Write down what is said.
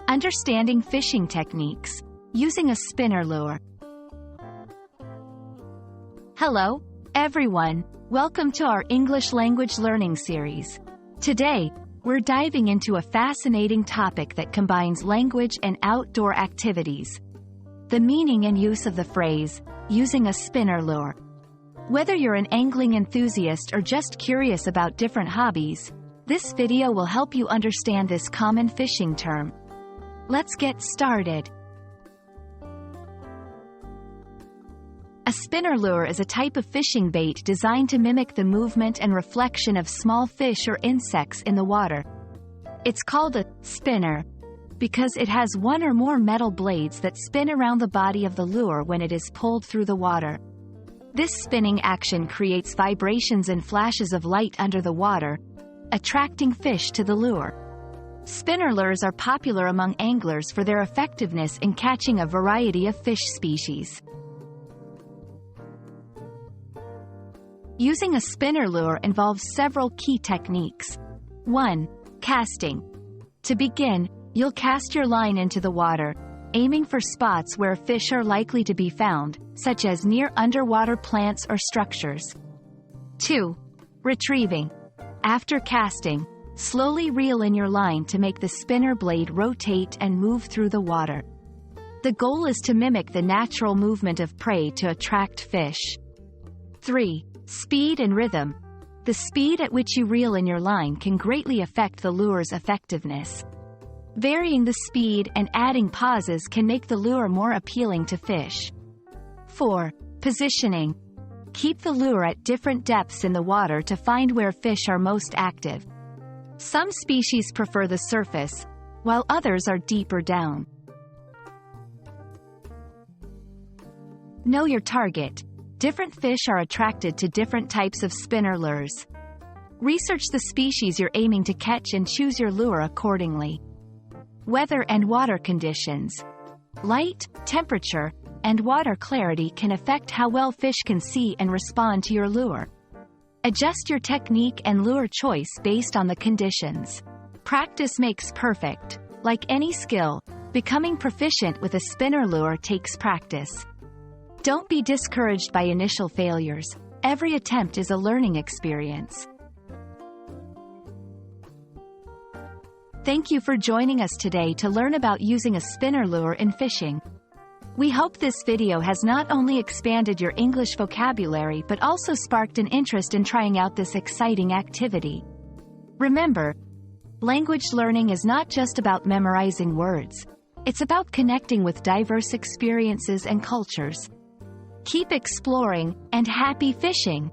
Understanding fishing techniques using a spinner lure. Hello, everyone. Welcome to our English language learning series. Today, we're diving into a fascinating topic that combines language and outdoor activities. The meaning and use of the phrase, using a spinner lure. Whether you're an angling enthusiast or just curious about different hobbies, this video will help you understand this common fishing term. Let's get started. A spinner lure is a type of fishing bait designed to mimic the movement and reflection of small fish or insects in the water. It's called a spinner because it has one or more metal blades that spin around the body of the lure when it is pulled through the water. This spinning action creates vibrations and flashes of light under the water, attracting fish to the lure. Spinner lures are popular among anglers for their effectiveness in catching a variety of fish species. Using a spinner lure involves several key techniques. 1. Casting. To begin, you'll cast your line into the water, aiming for spots where fish are likely to be found, such as near underwater plants or structures. 2. Retrieving. After casting, slowly reel in your line to make the spinner blade rotate and move through the water. The goal is to mimic the natural movement of prey to attract fish. 3. Speed and rhythm. The speed at which you reel in your line can greatly affect the lure's effectiveness. Varying the speed and adding pauses can make the lure more appealing to fish. 4. Positioning. Keep the lure at different depths in the water to find where fish are most active. Some species prefer the surface, while others are deeper down. Know your target. Different fish are attracted to different types of spinner lures. Research the species you're aiming to catch and choose your lure accordingly. Weather and water conditions. Light, temperature, and water clarity can affect how well fish can see and respond to your lure. Adjust your technique and lure choice based on the conditions. Practice makes perfect. Like any skill, becoming proficient with a spinner lure takes practice. Don't be discouraged by initial failures. Every attempt is a learning experience. Thank you for joining us today to learn about using a spinner lure in fishing. We hope this video has not only expanded your English vocabulary but also sparked an interest in trying out this exciting activity. Remember, language learning is not just about memorizing words. It's about connecting with diverse experiences and cultures. Keep exploring, and happy fishing!